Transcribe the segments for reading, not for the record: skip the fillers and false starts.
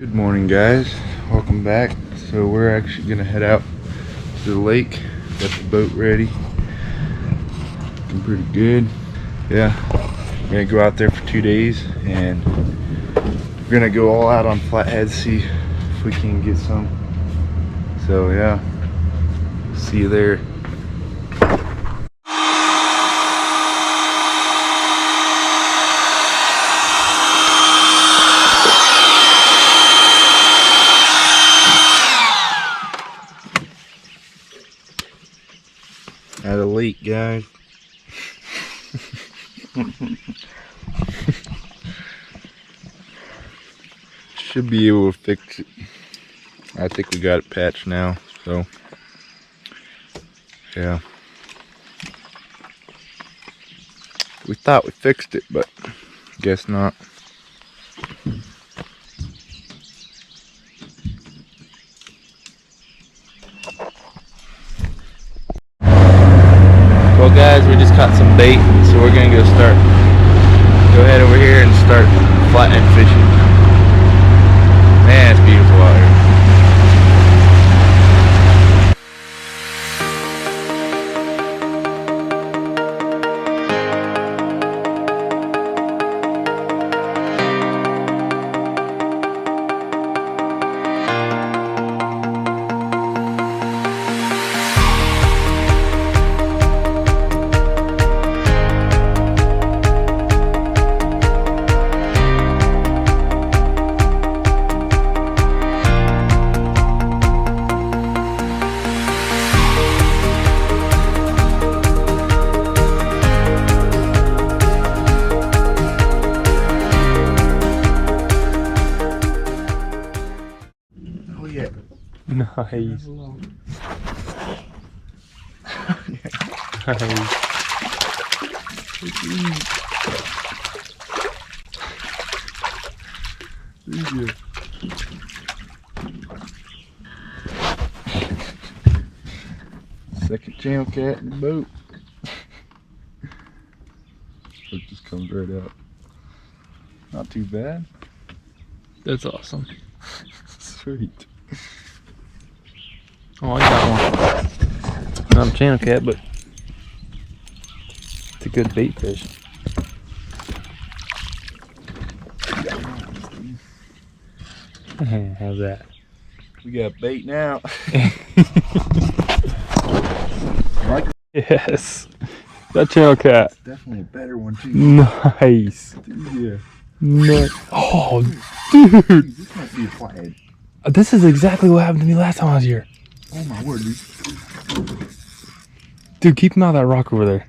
Good morning, guys. Welcome back. So we're actually gonna head out to the lake. Got the boat ready. Looking pretty good. Yeah, we're gonna go out there for 2 days and we're gonna go all out on flathead, see if we can get some. So yeah, see you there. At a lake, guys. Should be able to fix it. I think we got it patched now, so yeah. We thought we fixed it, but guess not. Well, guys, we just caught some bait, so we're gonna go head over here and start flathead fishing. Man, it's beautiful out here. Nice. Nice. Second channel cat in the boat. It just comes right out. Not too bad. That's awesome. Sweet. Oh, I got one. Not a channel cat, but it's a good bait fish. How's that? We got bait now. Yes. That channel cat. It's definitely a better one too. Nice. Yeah. Nice. Oh, dude. This might be a flathead. This is exactly what happened to me last time I was here. Oh my word, dude. Dude, keep him out of that rock over there.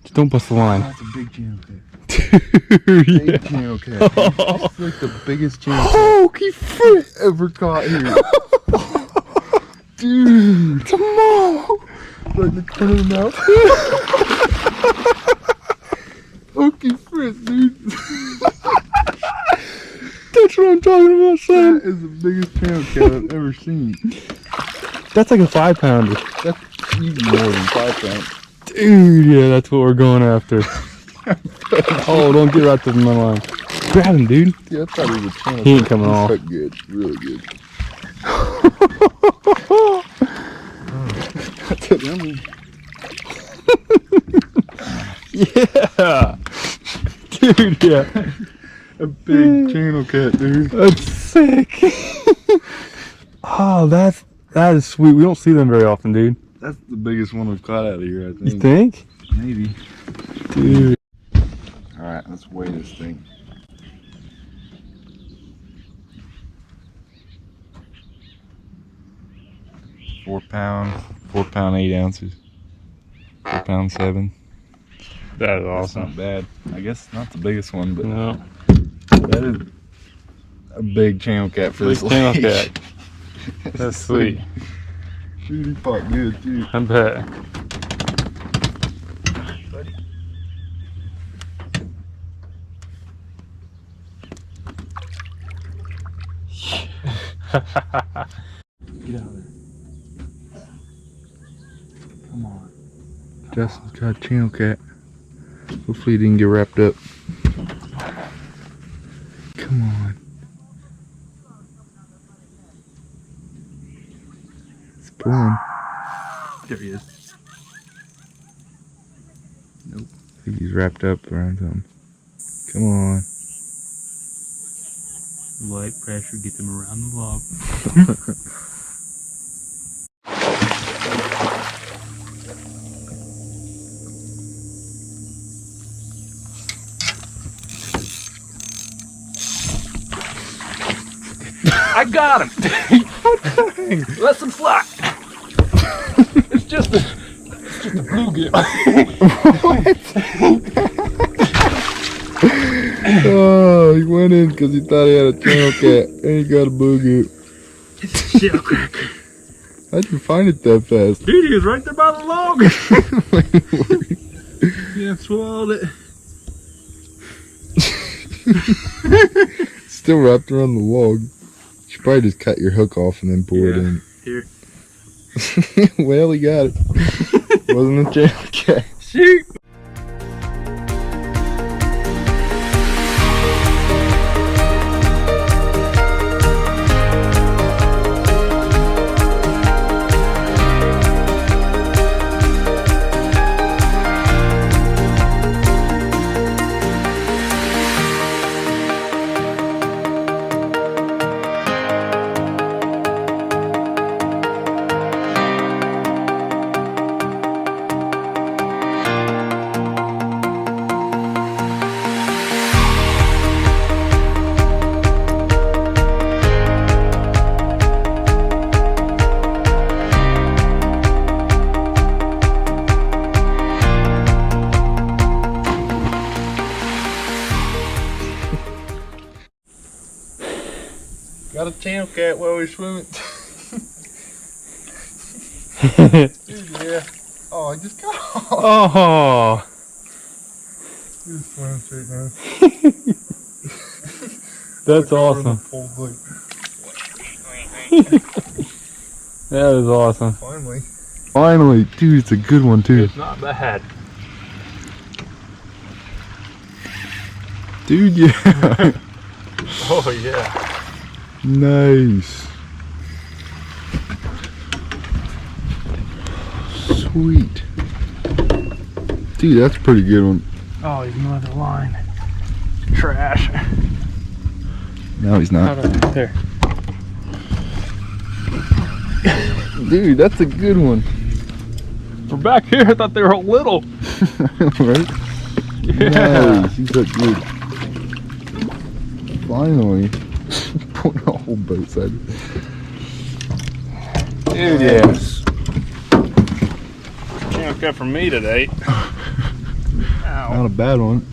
Just don't bust the line. That's a big channel cat. Dude, Big yeah. channel cat. It's like the biggest channel cat Holy fruit. ever caught here. Dude. Come on. Right in the corner of the mouth. Okay, friend, dude. That's what I'm talking about, son. That is the biggest channel cat I've ever seen. That's like a 5-pounder. That's even more than 5 pounds. Dude, yeah, that's what we're going after. Oh, don't get wrapped up in my line. Grab him, dude. Yeah, I thought he was a channel He ain't cat. coming off. He's good, really good. That's it, Yeah. Dude, yeah. a big channel cat, dude. That's sick. Oh, that is sweet. We don't see them very often, dude. That's the biggest one we've caught out of here, I think. You think? Maybe. Dude. Alright, let's weigh this thing. £4, 4 pound 8 ounces. 4 pound 7. That is That's awesome. not bad. I guess not the biggest one, but No. that is a big channel cat for this Big channel lake. cat. That's sweet. Dude, he fought good too. I bet. Get out of there. Come on. Justin's got a channel cat. Hopefully he didn't get wrapped up. Come on. He's pulling. There he is. Nope. I think he's wrapped up around something. Come on. Light pressure, get them around the log. I got him! Let them fly! It's just a bluegill. Oh, he went in because he thought he had a channel cat and he got a bluegill. It's a shell cracker. How'd you find it that fast? Dude, he was right there by the log. Yeah, swallowed it. Still wrapped around the log. You should probably just cut your hook off and then pull it in. Here. Well, he got it. Wasn't a channel cat. Shoot! Got a channel cat while we're swimming. Dude, yeah. Oh, I just got off. Oh! Just swimming straight now. That's awesome. That is awesome. Finally. Finally. Dude, it's a good one too. It's not bad. Dude, yeah. Oh yeah. Nice. Sweet. Dude, that's a pretty good one. Oh, he's another line. Trash. No, he's not. There. Dude, that's a good one. From back here, I thought they were all little. Right? Yeah. Nice. He's so good. Finally. Pulling a whole boat side. Dude, yes. Channel cut for me today. Ow. Not a bad one.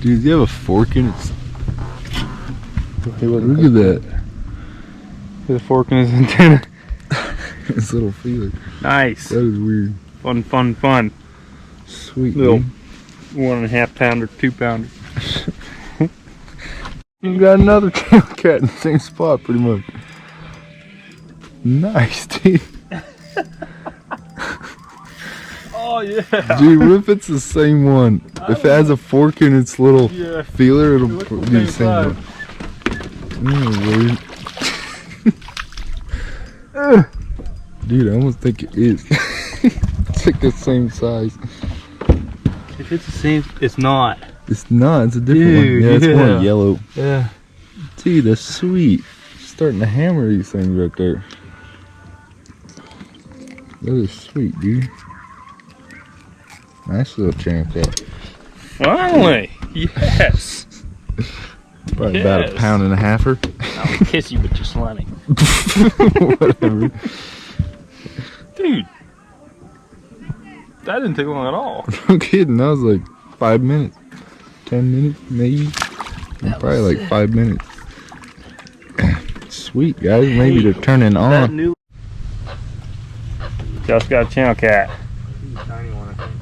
Dude, you have a fork in it? Look at that. With a fork in his antenna. His little feeler. Nice. That is weird. Fun, fun, fun. Sweet. Little Dude. 1.5 pounder, 2 pounder. You got another channel cat in the same spot, pretty much. Nice, dude. Oh yeah. Dude, what if it's the same one? If it has a fork in its little feeler, it'll be the same one. Weird. Dude, I almost think it is. It's like the same size. If it's the same, it's not. It's not, it's a different Dude, one. Yeah, it's more yeah. yellow. Yeah. Dude, that's sweet. Starting to hammer these things right there. That is sweet, dude. Nice little channel cat. Finally. Yes. Probably about a pound and a halfer. I'll kiss you with your slimy. Whatever. Dude. That didn't take long at all. No kidding, that was like 5 minutes. 10 minutes, maybe. Probably like 5 minutes. Sweet, guys. Maybe they're turning on. Just got a channel cat. He's a tiny one, I think.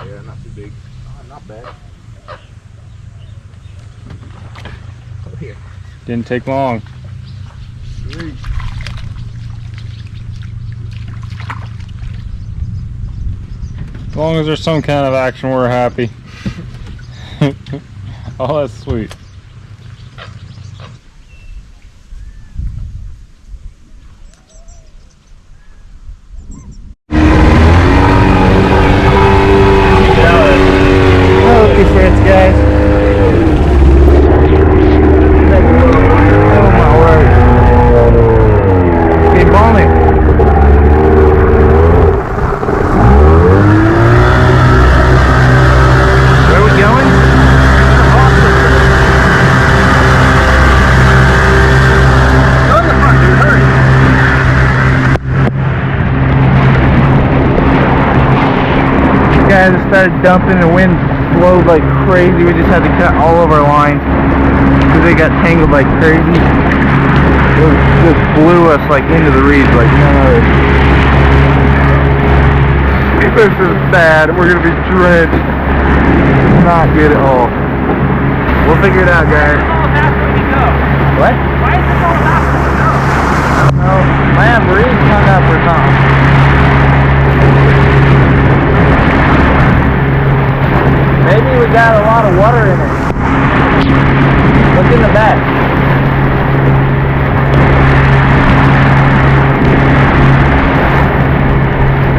Yeah, not too big. Oh, not bad. Oh, here. Didn't take long. Sweet. As long as there's some kind of action, we're happy. Oh, that's sweet. started dumping, the wind blowed like crazy. We just had to cut all of our lines because they got tangled like crazy. It just blew us like into the reeds like none other. This is bad. We're gonna be drenched. It's not good at all. We'll figure it out, guys. What? Why is it all not going to go? I don't know. Might have reeds hung up or something. Maybe we got a lot of water in it. Look in the back.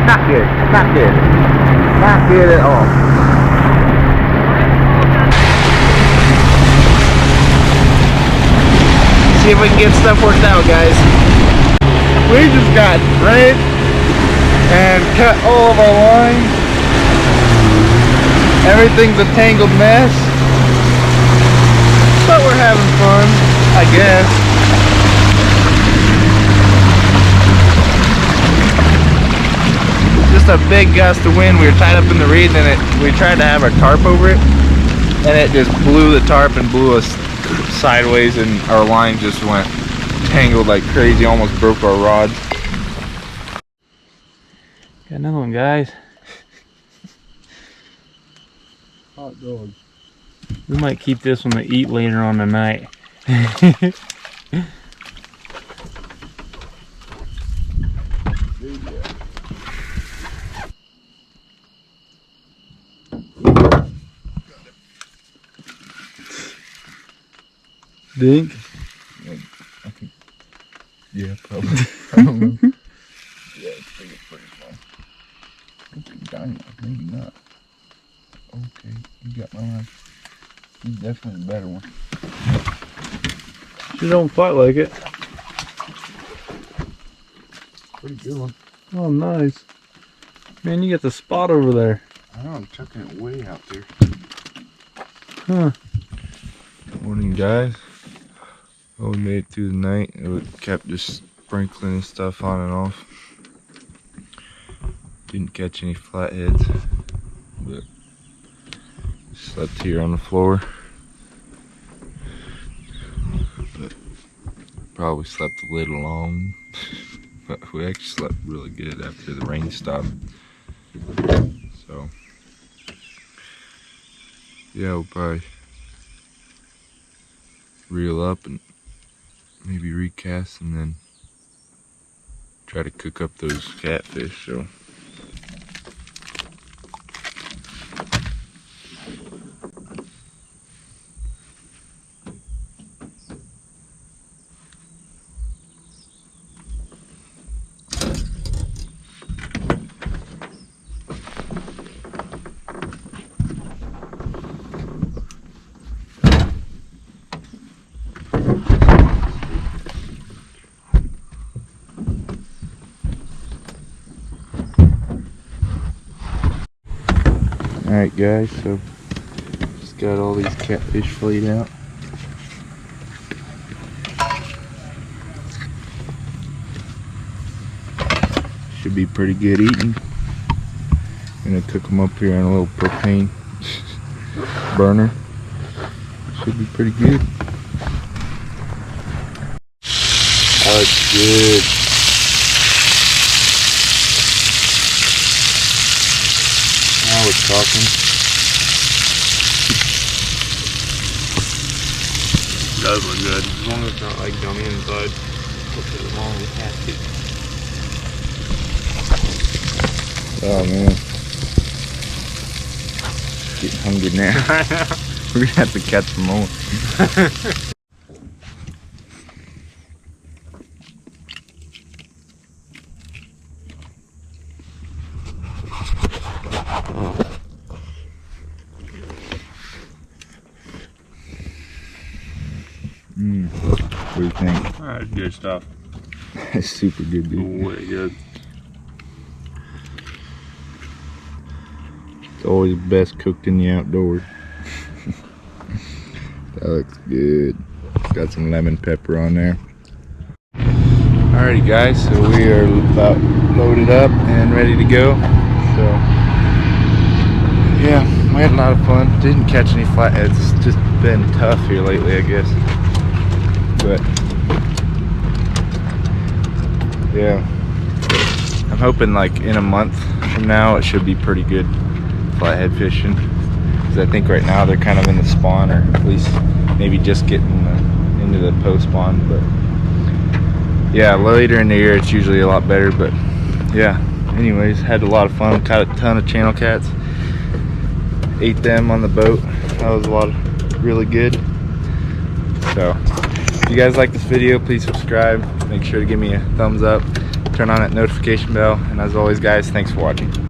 Not good. Not good. Not good at all. See if we can get stuff worked out, guys. We just got drenched and cut all of our lines. Everything's a tangled mess, but we're having fun, I guess. Just a big gust of wind. We were tied up in the reeds, and we tried to have our tarp over it, and it just blew the tarp and blew us sideways, and our line just went tangled like crazy, almost broke our rods. Got another one, guys. Hot dog. We might keep this one to eat later on tonight. Dink? Yeah, probably. I don't know. Yeah, it's pretty small. It's giant, maybe not. Okay, you got my line. He's definitely a better one. She don't fight like it. Pretty good one. Oh, nice. Man, you got the spot over there. I know, I'm chucking it way out there. Huh. Morning, guys. Well, we made it through the night. It kept just sprinkling stuff on and off. Didn't catch any flatheads, but slept here on the floor. But probably slept a little long. But we actually slept really good after the rain stopped. So yeah, we'll probably reel up and maybe recast and then try to cook up those catfish. So alright guys, so just got all these catfish filleted out. Should be pretty good eating. Gonna cook them up here on a little propane burner. Should be pretty good. Oh, it's good. Now we're talking. It does look good, as long as it's not like gummy inside. Look at the long catfish. Oh man. Getting hungry now. We're gonna have to catch some more. What do you think? Alright, good stuff. That's super good, dude. Way good. It's always best cooked in the outdoors. That looks good. Got some lemon pepper on there. Alrighty guys, so we are about loaded up and ready to go. So yeah, we had a lot of fun. Didn't catch any flatheads. It's just been tough here lately, I guess. But yeah, I'm hoping like in a month from now it should be pretty good flathead fishing, because I think right now they're kind of in the spawn, or at least maybe just getting into the post spawn. But yeah, later in the year it's usually a lot better. But yeah, anyways, had a lot of fun. Caught a ton of channel cats, ate them on the boat. That was really good. So if you guys like this video, please subscribe, make sure to give me a thumbs up, turn on that notification bell, and as always guys, thanks for watching.